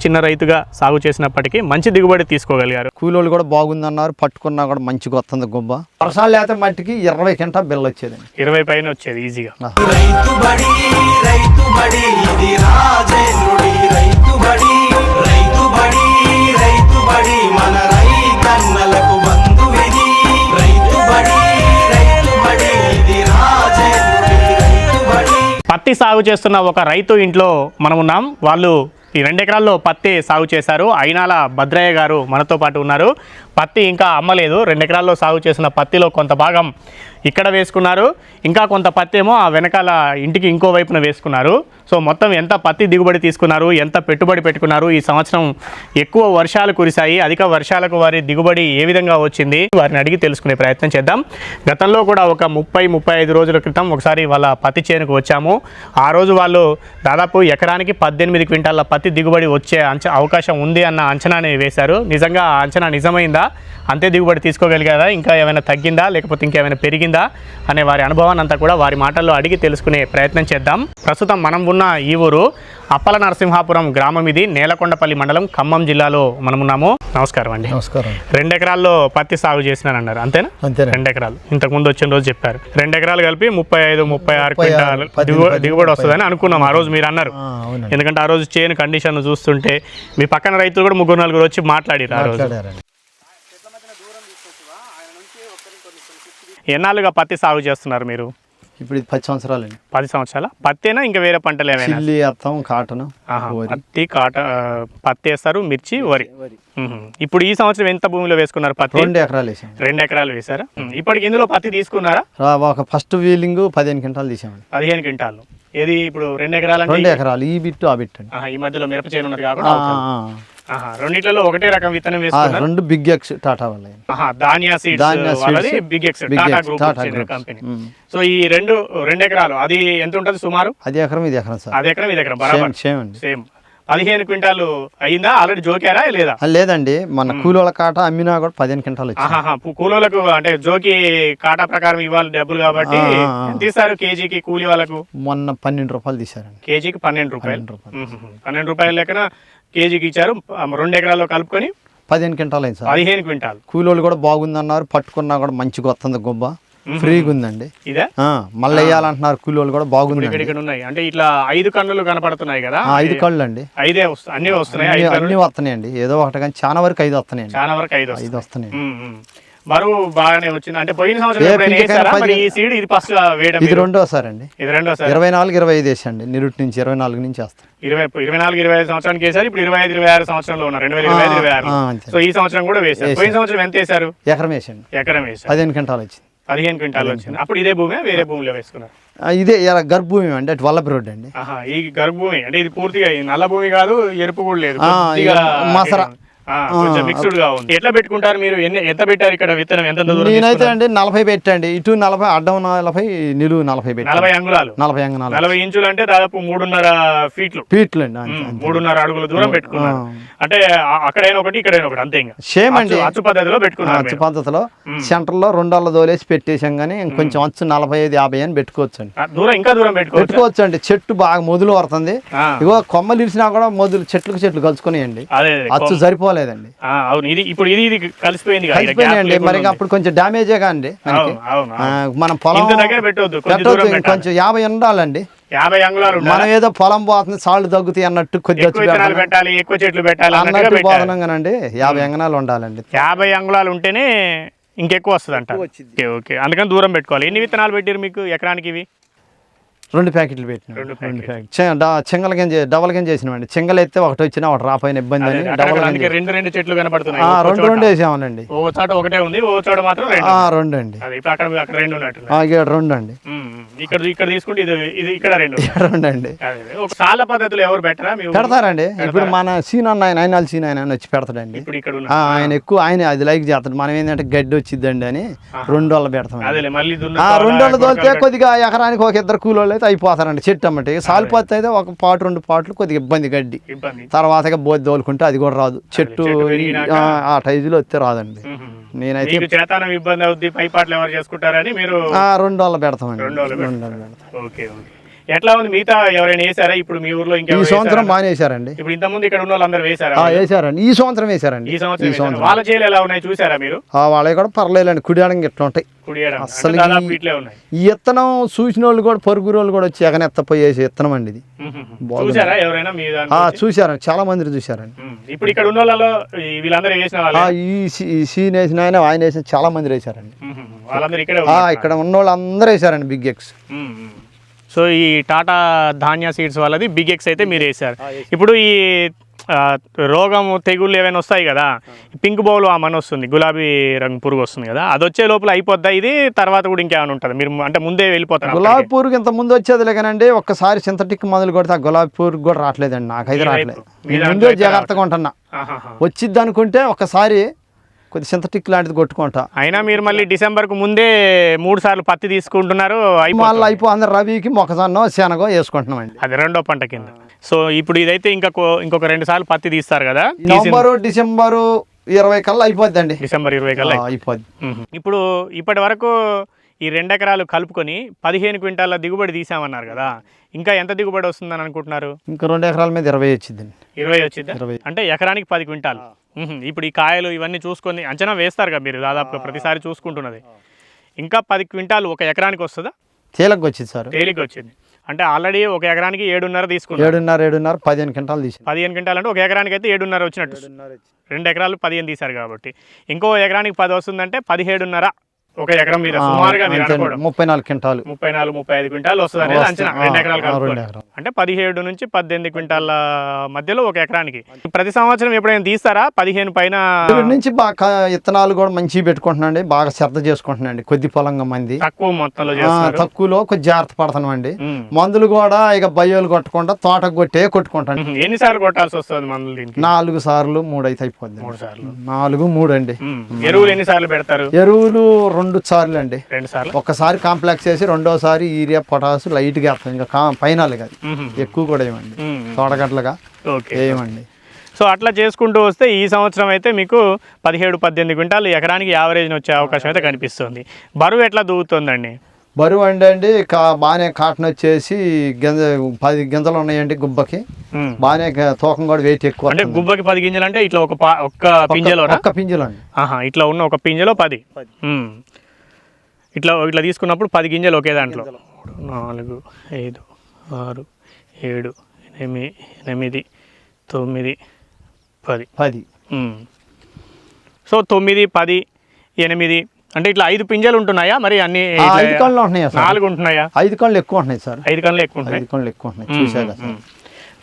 చిన్న రైతుగా సాగు చేసినప్పటికీ మంచి దిగుబడి తీసుకోగలిగారు. కూలోళ్ళు కూడా బాగుందన్నారు, పట్టుకున్నా కూడా మంచిగా వస్తుంది గుబ్బ. వర్షాలు లేకపోతే మట్టికి 20 కింటా బిల్ల వచ్చేది, 20 పైన వచ్చేది ఈజీగా. పత్తి సాగు చేస్తున్న ఒక రైతు ఇంట్లో మనం ఉన్నాం. వాళ్ళు ఈ 2 ఎకరాల్లో పత్తి సాగు చేశారు. అయినాల భద్రయ్య గారు మనతో పాటు ఉన్నారు. పత్తి ఇంకా అమ్మలేదు. 2 ఎకరాల్లో సాగు చేసిన పత్తిలో కొంత భాగం ఇక్కడ వేసుకున్నారు, ఇంకా కొంత పత్తి ఏమో ఆ వెనకాల ఇంటికి ఇంకో వైపున వేసుకున్నారు. సో మొత్తం ఎంత పత్తి దిగుబడి తీసుకున్నారు, ఎంత పెట్టుబడి పెట్టుకున్నారు, ఈ సంవత్సరం ఎక్కువ వర్షాలు కురిశాయి, అధిక వర్షాలకు వారి దిగుబడి ఏ విధంగా వచ్చింది, వారిని అడిగి తెలుసుకునే ప్రయత్నం చేద్దాం. గతంలో కూడా ఒక 30-35 రోజుల క్రితం ఒకసారి వాళ్ళ పత్తి చేనుకు వచ్చాము. ఆ రోజు వాళ్ళు దాదాపు ఎకరానికి 18 క్వింటాల పత్తి దిగుబడి వచ్చే అవకాశం ఉంది అన్న అంచనాని వేశారు. నిజంగా ఆ అంచనా నిజమైందా? అంతే దిగుబడి తీసుకోగలిగారా? ఇంకా ఏమైనా తగ్గిందా, లేకపోతే ఇంకేమైనా పెరిగిందా అనే వారి అనుభవాన్ని అంతా కూడా వారి మాటల్లో అడిగి తెలుసుకునే ప్రయత్నం చేద్దాం. ప్రస్తుతం మనం ఉన్న ఈ ఊరు అప్పల నరసింహాపురం గ్రామం. ఇది నేలకొండపల్లి మండలం, ఖమ్మం జిల్లాలో మనమున్నాము. నమస్కారం అండి. నమస్కారం. 2 ఎకరాల్లో పత్తి సాగు చేసినారన్నారు, అంతేనా? అంతే. 2 ఎకరాలు ఇంతకుముందు వచ్చిన రోజు చెప్పారు. 2 ఎకరాలు కలిపి 35-36 క్వింటాలు దిగుబడి వస్తుందని అనుకున్నాం ఆ రోజు, మీరు అన్నారు. ఎందుకంటే ఆ రోజు చేను కండిషన్ చూస్తుంటే మీ పక్కన రైతులు కూడా 3-4 వచ్చి మాట్లాడారు ఆ రోజు. ఎన్నాళ్ళుగా పత్తి సాగు చేస్తున్నారు మీరు? ఇప్పుడు 10 సంవత్సరాలు. 10 సంవత్సరాల పత్తేనా, ఇంకా వేరే పంటలు ఏమైనా? చిల్లి, అత్తం, కాటన్. పత్తి, పత్తి వేస్తారు, మిర్చి, వరి. ఇప్పుడు ఈ సంవత్సరం ఎంత భూమిలో వేసుకున్నారు పత్తి? 2 ఎకరాలు వేసాం. 2 ఎకరాలు వేసారా? ఇప్పటికి ఇందులో పత్తి తీసుకున్నారా? ఒక ఫస్ట్ వీలింగ్ 15 క్వింటాలు తీసామండి. 15 క్వింటాలు. ఏది ఇప్పుడు 2 ఎకరాలు? 2 ఎకరాలు, ఈ బిట్టు ఆ బిట్టు. ఈ మధ్యలో మిరప చేను ఉన్నది కాబట్టి రెండిట్లలో ఒకటే రకం విత్తనం వేసుకున్నారు. 2 బిగ్ ఎక్స్ టాటా వాళ్ళ ధాన్యా సీడ్స్ వాళ్ళది, big x Tata group company. So ఈ 2 ఎకరాలు అది ఎంత ఉంటుంది సుమారు? అది ఎకరం, ఇది ఎకరం సార్. అది ఎకరం, ఇది ఎకరం బరాబర్ సేమ్. 15 క్వింటాలు అయిందా? ఆల్రెడీ జోకారా లేదా? లేదండి, మన కూలోళ్ళ కాట అమ్మినా కూడా 15 క్వింటాలు వచ్చింది. కూలోళ్ళకు అంటే జోకి కాటా ప్రకారం ఇవ్వాలి డబ్బులు కాబట్టి తీస్తారు కేజీకి కూలీ వాళ్ళకు? మొన్న 12 రూపాయలు తీసారండి. కేజీకి 12 రూపాయలు. 12 రూపాయల లెక్కన కేజీకి ఇచ్చారు. 2 ఎకరాల్లో కలుపుకొని 15 క్వింటాలు అయింది సార్. 15 క్వింటాలు. కూలోళ్ళు కూడా బాగుందన్నారు, పట్టుకున్నా కూడా మంచిగా వస్తుంది గుబ్బ, ఫ్రీగా ఉందండి. ఇదే మళ్ళీ వేయాలంటున్నారు కూలోళ్ళు కూడా, బాగుంది. ఇక్కడ ఉన్నాయి అంటే ఇట్లా 5 కన్నులు కనపడుతున్నాయి కదా? 5 కళ్ళు అండి. 5 అన్ని వస్తున్నాయి? అన్ని వస్తున్నాయండి, ఏదో ఒకటి కానీ చాలా వరకు 5 వస్తున్నాయి. చాలా వరకు 5 వస్తున్నాయి. బరువు బాగానే వచ్చింది అంటే పోయిన సంవత్సరం ఈ సీడ్ ఇది ఫస్ట్ వేయడం? ఇది రెండోసారి అండి. ఇది రెండోసారి. 24-25 వేసండి, నిరుటి నుంచి 24 నుంచి వేస్తాం. 24-25 సంవత్సరానికి వేసారు. ఇప్పుడు 25-26 సంవత్సరంలో ఉన్నారు, 2025-26. సో ఈ సంవత్సరం కూడా వేసారు. పోయిన సంవత్సరం ఎంత వేసారు? ఎకరం వేసండి. ఎకరం వేసారు. 15 క్వింటాలు వచ్చింది. 15 క్వింటాలు వచ్చింది. అప్పుడు ఇదే భూమి వేరే భూమిలో వేసుకున్నారు? ఇదే గర్భభూమి అండి, అటు వల్లభి రోడ్ అండి. ఈ గర్భభూమి అంటే ఇది పూర్తిగా నల్ల భూమి కాదు, ఎరుపు కూడా లేదు, మసరా మిక్స్డ్ గా ఉంది. ఎట్లా పెట్టుకుంటారు మీరు? ఎంత పెట్టారు ఇక్కడ విత్తనం? ఎంత? నేనైతే అండి 40 పెట్టండి, ఇటు 40, అడ్డం 40, నిలువు 40 పెట్టి. 40 అంగుళాలు. 40 ఇంచులు అంటే దాదాపు 3.5 ఫీట్లు అండి. 3.5 అడుగుల దూరం పెట్టుకున్నారు. అంటే అక్కడైనా ఒకటి, ఇక్కడైనా ఒకటి, అంతే. ఇంకా సేమ్ అండి, అచ్చు పద్ధతిలో పెట్టుకున్నారు. అచ్చు పద్ధతిలో సెంటర్ లో 2 అల్ల దోలేసి పెట్టేసాం, కానీ ఇంకొంచెం అచ్చు 45-50 అని పెట్టుకోవచ్చు అండి. దూరం ఇంకా దూరం పెట్టుకోవచ్చు అండి. చెట్టు బాగా మొదలు పడుతుంది, ఇగో కొమ్మలు ఇరిసినా కూడా మొదలు చెట్లు కలుసుకున్నాయండి, అచ్చు సరిపోలేదండి. అవును, ఇది కలిసిపోయింది మరి అప్పుడు కొంచెం డ్యామేజే కాండి. మనం పొలం దగ్గర పెట్టొద్దు, కొంచెం 50 ఉండాలండి. 50 అంగుళాలు. మనం ఏదో పొలం పోతుంది, సాళ్ళు తగ్గుతాయి అన్నట్టు కొద్దిగా పెట్టాలి, ఎక్కువ చెట్లు పెట్టాలి అన్నట్టు పోతున్నాగానండి. 50 అంగనాలు ఉండాలండి. 50 అంగుళాలు ఉంటేనే ఇంకెక్కువ వస్తుంది అంట. ఓకే, అందుకని దూరం పెట్టుకోవాలి. ఎన్ని విత్తనాలు పెట్టారు మీకు ఎకరానికి? ఇవి 2 ప్యాకెట్లు పెట్టిన. 2 ప్యాకెట్ చెంగల గింజ, డబల్ గింజ చేసినామండి. చెంగలు ఎత్తే ఒకటి వచ్చినా ఒకటి రాపోయిన ఇబ్బంది అని డబల్ 2 చెట్లు కనపడుతున్నాయి. 2 వేసామనండి. ఓ చోట ఒకటే ఉంది, ఓ చోట మాత్రం 2 అండి. అక్కడ 2 ఉన్నట్టు. 2 అండి. ఇక్కడ తీసుకుంటే ఇది ఇక్కడ 2 అండి. ఒక సాల పద్ధతిలో ఎవరు పెట్టరా? పెడతారండి. ఇప్పుడు మన సీనన్న ఆయన సీన్ ఆయన వచ్చి పెడతాడండి. ఆయన ఎక్కువ అది లైక్ చేస్తాడు. మనం ఏంటంటే గడ్డి వచ్చిందండి అని 2 వల్ల పెడతాం. 2 వల్ల తోలితే కొద్దిగా ఎకరానికి ఒక 2 కూలోళ్ళు అయిపోతారండి. చెట్టు అమ్మటి సాలిపోతే అయితే ఒక పాటు 2 పాటలు కొద్దిగా ఇబ్బంది, గడ్డి తర్వాత బోధి తోలుకుంటే అది కూడా రాదు. చెట్టు ఆ టైజులో వస్తే రాదండి. నేనైతే ఇబ్బంది అవుద్ది, పై పాటలు ఎవరు చేసుకుంటారని మీరు 2 వల్ల పెడతామండి. 2 వల్ల పెడతాం. ఓకే. ఎట్లా ఉంది మిగతా ఎవరైనా వేసారా ఇప్పుడు మీ ఊర్లో ఇంకా ఈ సంవత్సరం బాగానే వేసారండి. ఇప్పుడు ఇంత ముందు ఇక్కడ ఉన్న వాళ్ళందరూ వేసారా? వేసారండి, ఈ సంవత్సరం వేసారండి. ఈ సంవత్సరం వాళ్ళ చేలు ఎలా ఉన్నాయి చూసారా మీరు? వాళ్ళవి కూడా పర్లేదండి, కుడియాడంగా ఇట్లా ఉంటాయి అసలు. ఈ విత్తనం చూసిన వాళ్ళు కూడా పొరుగురు వాళ్ళు కూడా వచ్చి ఎగనెత్తపోయేసి విత్తనం అండి ఇది. చూసారా ఎవరైనా? చూసారండి, చాలా మంది చూసారండి. ఇప్పుడు ఇక్కడ ఉన్న వాళ్ళలో వీళ్ళందరూ వేసిన వాళ్ళు ఈ సీన్ వేసిన ఆయన వేసిన చాలా మంది వేసారండి. వాళ్ళందరూ ఇక్కడ ఉన్న వాళ్ళు అందరూ వేసారండి బిగ్ ఎక్స్. సో ఈ టాటా ధాన్య సీడ్స్ వాళ్ళది బిగ్ ఎక్స్ అయితే మీరు వేసారు. ఇప్పుడు ఈ రోగము తెగుళ్ళు ఏమైనా వస్తాయి కదా, పింక్ బౌల్ మన వస్తుంది, గులాబీ రంగు పురుగు వస్తుంది కదా, అది వచ్చే లోపల అయిపోద్దా ఇది? తర్వాత కూడా ఇంకేమైనా ఉంటుంది? మీరు అంటే ముందే వెళ్ళిపోతారు? గులాబీ పురుగు ఇంత ముందు వచ్చేది లేకనండి, ఒక్కసారి సింథటిక్ మందులు కొడితే ఆ గులాబీ పురుగు కూడా రావట్లేదండి, నాకైతే రావట్లేదు. ముందే జాగ్రత్తగా ఉంటున్నా, వచ్చిద్ది అనుకుంటే ఒక్కసారి కొద్ది సింథటిక్ లాంటిది కొట్టుకుంటా. అయినా మీరు మళ్ళీ డిసెంబర్కు ముందే 3 సార్లు పత్తి తీసుకుంటున్నారు, మళ్ళీ అందరు రబీకి మొక్కజొన్న శనగో వేసుకుంటున్నాం అండి, అది రెండో పంట కింద. సో ఇప్పుడు ఇదైతే ఇంకొక 2 సార్లు పత్తి తీస్తారు కదా, నవంబరు డిసెంబరు 20 కల్లా అయిపోద్ది అండి. డిసెంబర్ 20 కల్లా అయిపోద్ది. ఇప్పుడు ఇప్పటి వరకు ఈ 2 ఎకరాలు కలుపుకొని 15 క్వింటాల దిగుబడి తీసామన్నారు కదా, ఇంకా ఎంత దిగుబడి వస్తుందని అనుకుంటున్నారు? ఇంకా 2 ఎకరాల మీద 20 వచ్చిందండి. 20 వచ్చింది అంటే ఎకరానికి 10 క్వింటాలు. ఇప్పుడు ఈ కాయలు ఇవన్నీ చూసుకొని అంచనా వేస్తారు కదా మీరు, దాదాపుగా ప్రతిసారి చూసుకుంటున్నది. ఇంకా 10 క్వింటాలు ఒక ఎకరానికి వస్తుందా? తేలిగ్గా వచ్చింది సార్, తేలిగ్గా వచ్చింది. అంటే ఆల్రెడీ ఒక ఎకరానికి 7.5 తీసుకున్నారు. 7.5 15 క్వింటాలు తీసి 15 క్వింటాలు అంటే ఒక ఎకరానికి అయితే 7.5 వచ్చినట్టు. 2 ఎకరాలు 15 తీశారు కాబట్టి ఇంకో ఎకరానికి 10 వస్తుందంటే 17.5 ఒక ఎకరం మీద సుమారుగా 34 క్వింటాలు, 34-35 క్వింటాలు వస్తుంది అనేది అంచనా. 2 ఎకరాలు అంటే 17 నుంచి 18 క్వింటాల మధ్యలో ఒక ఎకరానికి. ప్రతి సంవత్సరం ఎప్పుడైనా తీస్తారా? 15 పైన నుంచి బాగా విత్తనాలు కూడా మంచిగా పెట్టుకుంటున్నాండి, బాగా శ్రద్ధ చేసుకుంటున్నాండి. కొద్ది పొలంగా మంది తక్కువ మొత్తంలో తక్కువలో కొద్ది జాగ్రత్త పడుతున్నామండి. మందులు కూడా ఇక బయ్యోలు కొట్టకుండా తోటకు కొట్టుకుంటాను. ఎన్నిసార్లు కొట్టాల్సి వస్తుంది మందులు? దీనికి 4 సార్లు 3 అయితే అయిపోద్ది. 4 3 అండి. ఎరువులు ఎన్నిసార్లు పెడతారు? ఎరువులు 2 సార్లు అండి. 2 సార్లు. ఒక్కసారి కాంప్లెక్స్ వేసి రెండోసారి యూరియా పొటాసు లైట్ గా వేస్తాం, ఇంకా ఫైనల్ గా ఎక్కువ కూడా ఏమండి తోటగట్లుగా ఏమండి. సో అట్లా చేసుకుంటూ వస్తే ఈ సంవత్సరం అయితే మీకు 17-18 క్వింటాలు ఎకరానికి యావరేజ్ వచ్చే అవకాశం అయితే కనిపిస్తుంది. బరువు ఎట్లా దూగుతుందండి? బరువు అండి బాగానే కాటన్ వచ్చేసి 10 గింజలు ఉన్నాయండి గుబ్బకి, బాగానే తూకం కూడా వెయిట్ ఎక్కువ. అంటే గుబ్బకి 10 గింజలు అంటే ఇట్లా ఒక్క పింజలో? ఒక్క పింజలు అండి. ఇట్లా ఉన్న ఒక పింజలో 10. ఇట్లా తీసుకున్నప్పుడు 10 గింజలు ఒకే దాంట్లో. 4 5 6 7 8 9 10. సో 9 10 8 అంటే ఇట్లా 5 పింజలు ఉంటున్నాయా మరి? అన్ని 5 కళ్ళు ఉంటున్నాయా? 4 ఉంటున్నాయా? 5 కళ్ళు ఎక్కువ ఉంటున్నాయి సార్. 5 కళ్ళు ఎక్కువ ఉంటాయి. 5 కళ్ళు ఎక్కువ ఉంటున్నాయి చూసాక.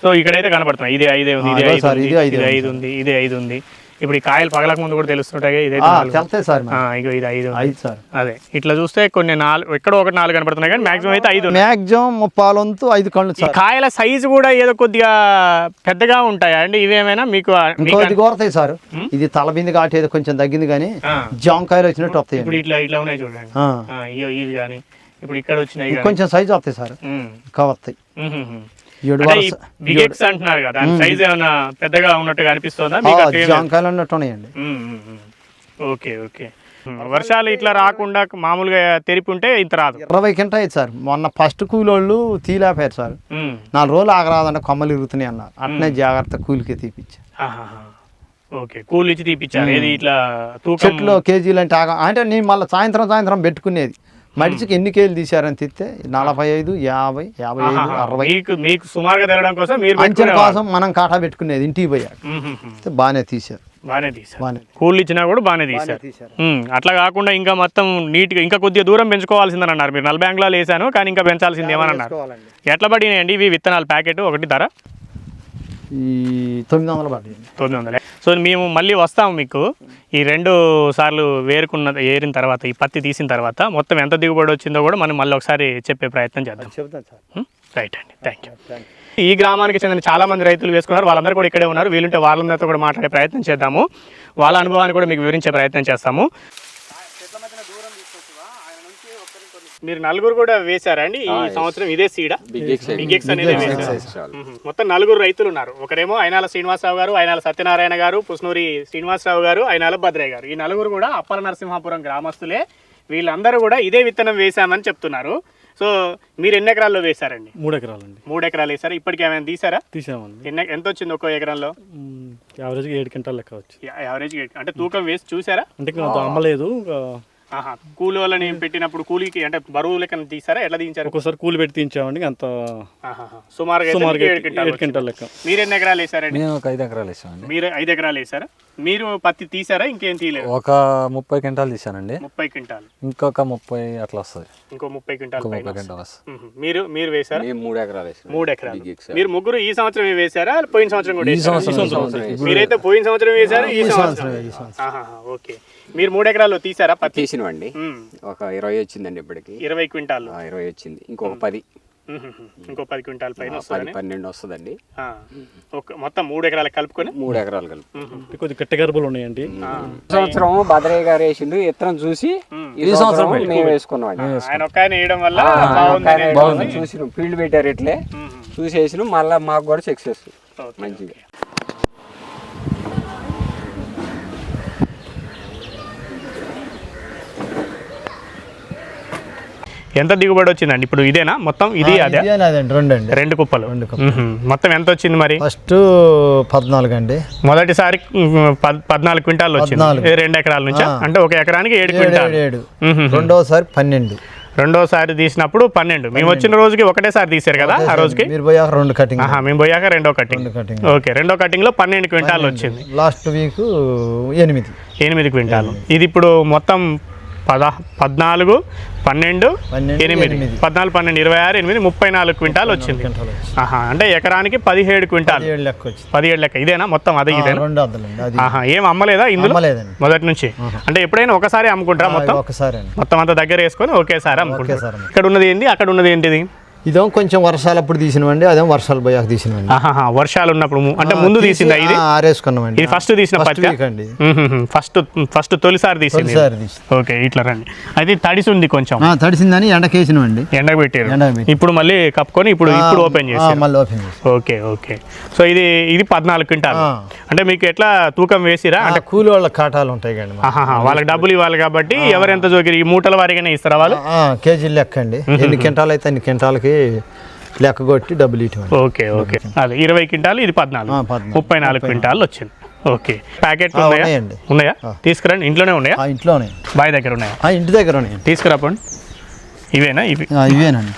సో ఇక్కడైతే కనబడుతున్నాయి, ఇది 5 ఉంది, ఇది 5 ఉంది, ఇది 5 ఉంది, ఇది 5 ఉంది. ఇప్పుడు ఈ కాయలు పగలక ముందు కూడా తెలుస్తుంటాయి, ఇదైతే సార్. ఇది 5 సార్. అదే ఇట్లా చూస్తే కొన్ని 4 ఎక్కడో ఒకటి 4 కనబడుతున్నాయి, కానీ మాక్సిమం అయితే 5. మాక్సిమం 5 కళ్ళు. కాయల సైజు కూడా ఏదో కొద్దిగా పెద్దగా ఉంటాయా అండి ఇవేమైనా? మీకు కోరతాయి సార్, ఇది తలబింది కాటి ఏదో కొంచెం తగ్గింది, కానీ జాంకాయలు వచ్చినట్టు వస్తాయి. ఇప్పుడు ఇట్లా ఉన్నాయి చూడండి, ఇవి కానీ ఇప్పుడు ఇక్కడ వచ్చినాయి కొంచెం సైజు వస్తాయి సార్, ఇంకా వస్తాయి. బిగ్ ఎక్స్ అంటున్నారు కదా, సైజ్ ఏమైనా పెద్దగా ఉన్నట్టుగా అనిపిస్తుందా? జాంకాయలు అన్నట్టు ఉన్నాయండి. Okay okay. వర్షాలు ఇట్లా రాకుండా మామూలుగా తెరిపి ఉంటే ఇంత రాదు. 20 క్వింటాలు అయ్యింది సార్. మొన్న ఫస్ట్ కూలోళ్ళు తీలేపారు సార్, 4 రోజులు ఆగరాదంటే కొమ్మలు ఇరుగుతున్నాయి అన్నారు. అట్నే జాగ్రత్త కూలికి తీపిచ్చారు. ఓకే, కూలి ఇచ్చి తీపిచ్చారు. ఏది ఇట్లా చెట్లు కేజీలు అంటే నేను మళ్ళీ సాయంత్రం పెట్టుకునేది. మడిచికి ఎన్ని కేజీలు తీశారని తిస్తే 45 50 55 60. మీకు సుమారుగా తెరడం కోసం మీరు అంచనా కోసం మనం కాటా పెట్టుకునేది. ఇంటికి పోయాక బాగానే తీశారు. కూలి ఇచ్చినా కూడా బాగానే తీశారు. అట్లా కాకుండా ఇంకా మొత్తం నీట్గా ఇంకా కొద్దిగా దూరం పెంచుకోవాల్సిందని అన్నారు మీరు. 40 అంగుళాలు వేసాను కానీ ఇంకా పెంచాల్సింది ఏమని అన్నారు. ఎట్లా పడినాయండి ఇవి విత్తనాలు? ప్యాకెట్ ఒకటి ధర ఈ 900 పడింది. 900. సో మేము మళ్ళీ వస్తాము మీకు ఈ 2 సార్లు ఏరిన తర్వాత, ఈ పత్తి తీసిన తర్వాత మొత్తం ఎంత దిగుబడి వచ్చిందో కూడా మనం మళ్ళీ ఒకసారి చెప్పే ప్రయత్నం చేద్దాం. రైట్ అండి, థ్యాంక్ యూ. ఈ గ్రామానికి చెందిన చాలా మంది రైతులు వేసుకున్నారు, వాళ్ళందరూ కూడా ఇక్కడే ఉన్నారు. వీలుంటే వాళ్ళందరితో కూడా మాట్లాడే ప్రయత్నం చేద్దాము, వాళ్ళ అనుభవాన్ని కూడా మీకు వివరించే ప్రయత్నం చేస్తాము. మీరు 4 కూడా వేశారా అండి ఈ సంవత్సరం? ఇదే సీడా బిగ్ ఎక్స్ అనేది వేశారు. మొత్తం 4 రైతులు ఉన్నారు. ఒకరేమో అయినాల శ్రీనివాసరావు గారు, అయినాల సత్యనారాయణ గారు, పుస్నూరి శ్రీనివాసరావు గారు, అయినాల భద్రయ్య గారు. ఈ 4 కూడా అప్పల నరసింహాపురం గ్రామస్తులే. వీళ్ళందరూ కూడా ఇదే విత్తనం వేశామని చెప్తున్నారు. సో మీరు ఎన్ని ఎకరాల్లో వేశారండి? 3 ఎకరాలండి. 3 ఎకరాలు వేశారు. ఇప్పటికి ఏమైనా తీసారా? తీసామండి. ఎంత వచ్చింది ఒక్కో ఎకరంలో? యావరేజ్గా 7 క్వింటాల్ లెక్క వచ్చి. యావరేజ్ అంటే తూకం వేసి చూసారా? అంటే అమ్మలేదు. కూలి వాళ్ళని పెట్టినప్పుడు కూలికి అంటే బరువు లెక్కన తీసారా? ఎట్లా తీయించారు? ఒక్కోసారి కూలి పెట్టి తీయించామండి. అంత సుమారుగా 7 క్వింటాల్ లెక్క. మీరు ఎన్ని ఎకరాలు వేసారండి? మేము ఒక 5 ఎకరాలు వేసామండి. మీరు 5 ఎకరాలు వేసారా? మీరు పత్తి తీసారా? ఇంకేం తీయలేదు? ఒక 30 క్వింటాల్ తీసానండి. 30 క్వింటాల్. ఇంకొక 30 అట్లా వస్తుంది. ఇంకో 30 క్వింటాల్. 30 క్వింటాల్ వస్తుంది. మీరు వేసారా? 3 ఎకరాలు వేసాం. 3 ఎకరాలు. మీరు ముగ్గురు ఈ సంవత్సరం వేసారా? పోయిన సంవత్సరం కూడా ఈ సంవత్సరం. మీరైతే పోయిన సంవత్సరం వేసారు, ఈ సంవత్సరం. ఓకే. మీరు 3 ఎకరాల్లో తీసారా పత్తి? తీసినవండి. ఒక 20 వచ్చిందండి ఇప్పటికి. 20 క్వింటాల్. 20 వచ్చింది. ఇంకొక 10. ఇంకో 10 క్వింటాల్ పైన 12 వస్తుందండి. మొత్తం 3 ఎకరాలకు కలుపుకొని 3 ఎకరాలు కలిపి కొద్ది గట్టి గర్భలు ఉన్నాయండి. సంవత్సరం భద్రయ్య గారు వేసిండు. ఇత్తనం చూసి ఈ సంవత్సరం మేము వేసుకున్నాం. ఆయన ఒక్క ఆయన వేయడం వల్ల బాగుంది. చూసి ఫీల్డ్ పెట్టారు ఇట్లే చూసి వేసిన మళ్ళీ మాకు కూడా సక్సెస్ మంచిగా. ఎంత దిగుబడి వచ్చిందండి ఇప్పుడు? ఇదేనా మొత్తం? ఇది అదే? రెండండి. 2 కుప్పలు. మొత్తం ఎంత వచ్చింది మరి? ఫస్ట్ 14 అండి. మొదటిసారి 14 క్వింటాల్ వచ్చింది 2 ఎకరాల నుంచి. అంటే ఒక ఎకరానికి 7 క్వింటాల్. రెండోసారి 12. రెండోసారి తీసినప్పుడు 12. మేము వచ్చిన రోజుకి ఒకటేసారి తీసారు కదా ఆ రోజుకి? మీరు పోయాక 2 కటింగ్. మేము పోయాక రెండో కటింగ్. ఓకే, రెండో కటింగ్ లో 12 క్వింటాల్ వచ్చింది. Last week 8 quintal. ఇది ఇప్పుడు మొత్తం 14, 12, 8, 14, 12, 26, 8, 34 క్వింటాల్ వచ్చింది. అంటే ఎకరానికి 17 క్వింటాల్. 17 లెక్క. ఇదేనా మొత్తం? అదే ఇదేనా? ఏం అమ్మలేదా ఇందులో మొదటి నుంచి? అంటే ఎప్పుడైనా ఒకసారి అమ్ముకుంటారా మొత్తం? మొత్తం అంతా దగ్గర వేసుకొని ఒకేసారి అమ్ముకుంటారు. ఇక్కడ ఉన్నది ఏంటి, అక్కడ ఉన్నది ఏంటిది? ఇదేమో కొంచెం వర్షాలు అప్పుడు తీసినవండి, అదేమో వర్షాలు పోయాక తీసినవండి. వర్షాలు ఉన్నప్పుడు అంటే ముందు తీసిందా ఇది? ఆరేసుకున్నామండి. ఇది ఫస్ట్ తీసిన పత్తి అండి. ఫస్ట్ తొలిసారి తీసింది. ఓకే, ఇట్లా రండి. అయితే తడిసి ఉంది కొంచెం. తడిసిందని ఎండకేసినవండి. ఎండకు పెట్టారు. ఇప్పుడు మళ్ళీ కప్పుకొని ఇప్పుడు ఓపెన్ చేసి. Okay okay. సో ఇది 14 క్వింటాల్. అంటే మీకు ఎట్లా తూకం వేసిరా? అంటే కూలి వాళ్ళ కాటాలు ఉంటాయి కండి, వాళ్ళకి డబ్బులు ఇవ్వాలి కాబట్టి ఎవరెంత జోకిరి ఈ మూటల వారిగానే ఇస్తారా వాళ్ళు? కేజీలు లెక్క అండి. ఎన్ని క్వింటాలు అయితే అన్ని క్వింటాలకి లెక్క కొట్టి డబ్బులు ఇవ్వండి. Okay okay. అదే 20 క్వింటాల్, ఇది 14, 34 క్వింటాల్ వచ్చింది. ఓకే. ప్యాకెట్లు ఉన్నాయా? తీసుకురండి. ఇంట్లోనే ఉన్నాయా? ఇంట్లోనే. బాయ్ దగ్గర ఉన్నాయా? ఇంటి దగ్గర ఉన్నాయి. తీసుకురాపండి. ఇవేనా? ఇవేనండి.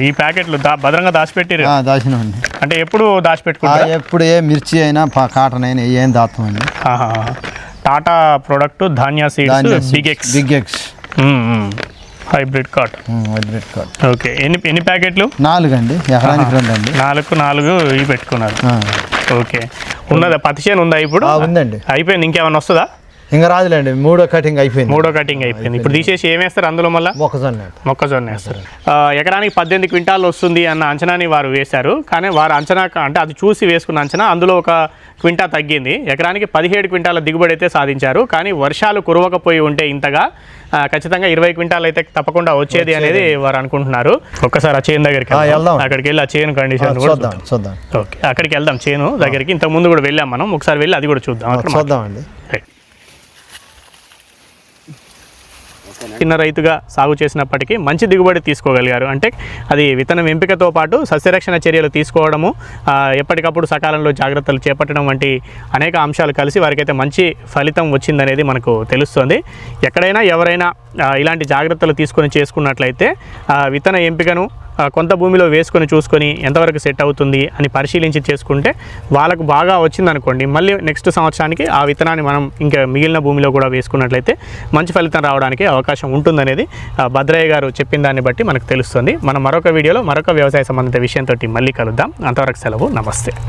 ఈ ప్యాకెట్లు భద్రంగా దాచిపెట్టారు? దాచినామండి. అంటే ఎప్పుడు దాచిపెట్టుకుంటారు? ఎప్పుడు ఏ మిర్చి అయినా కాటన్ అయినా ఏం దాస్తామండి. Tata product Dhanya seeds big X hybrid cotton. Okay. ఎన్ని ప్యాకెట్లు? 4 అండి. ఎకరానికి 2 అండి. 4 ఇవి పెట్టుకున్నారు. ఓకే. ఉన్నదా పత్తి చేను? ఉందా ఇప్పుడు? ఉందండి. అయిపోయింది. ఇంకేమన్నా వస్తుందా? ఇంకా రాదులేండి. 3వ కటింగ్ అయిపోయింది. ఇప్పుడు తీసేసి ఏం వేస్తారు అందులో? మళ్ళీ మొక్కజొన్న వేస్తారు. ఎకరానికి 18 క్వింటాల్ వస్తుంది అన్న అంచనాని వారు వేశారు. కానీ వారు అంచనా అంటే అది చూసి వేసుకున్న అంచనా అందులో ఒక క్వింటా తగ్గింది. ఎకరానికి 17 క్వింటాల దిగుబడి అయితే సాధించారు. కానీ వర్షాలు కురవకపోయి ఉంటే ఇంతగా ఖచ్చితంగా 20 క్వింటాల్ అయితే తప్పకుండా వచ్చేది అనేది వారు అనుకుంటున్నారు. ఒక్కసారి ఆ చేను దగ్గరికి అక్కడికి వెళ్ళి ఆ చేను కండిషన్ చూద్దాం. ఓకే, అక్కడికి వెళ్దాం చేను దగ్గరికి. ఇంతకు ముందు కూడా వెళ్ళాం మనం. ఒకసారి వెళ్ళి అది కూడా చూద్దామండి. చిన్న రైతుగా సాగు చేసినప్పటికీ మంచి దిగుబడి తీసుకోగలిగారు. అంటే అది విత్తనం ఎంపికతో పాటు సస్యరక్షణ చర్యలు తీసుకోవడము, ఎప్పటికప్పుడు సకాలంలో జాగ్రత్తలు చేపట్టడం వంటి అనేక అంశాలు కలిసి వారికైతే మంచి ఫలితం వచ్చిందనేది మనకు తెలుస్తుంది. ఎక్కడైనా ఎవరైనా ఇలాంటి జాగ్రత్తలు తీసుకొని చేసుకున్నట్లయితే విత్తన ఎంపికను కొంత భూమిలో వేసుకొని చూసుకొని ఎంతవరకు సెట్ అవుతుంది అని పరిశీలించి చేసుకుంటే వాళ్ళకు బాగా వచ్చిందనుకోండి, మళ్ళీ నెక్స్ట్ సంవత్సరానికి ఆ విత్తనాన్ని మనం ఇంకా మిగిలిన భూమిలో కూడా వేసుకున్నట్లయితే మంచి ఫలితం రావడానికి అవకాశం ఉంటుందనేది భద్రయ్య గారు చెప్పిన దాన్ని బట్టి మనకు తెలుస్తుంది. మనం మరొక వీడియోలో మరొక వ్యవసాయ సంబంధిత విషయంతో మళ్ళీ కలుద్దాం. అంతవరకు సెలవు. నమస్తే.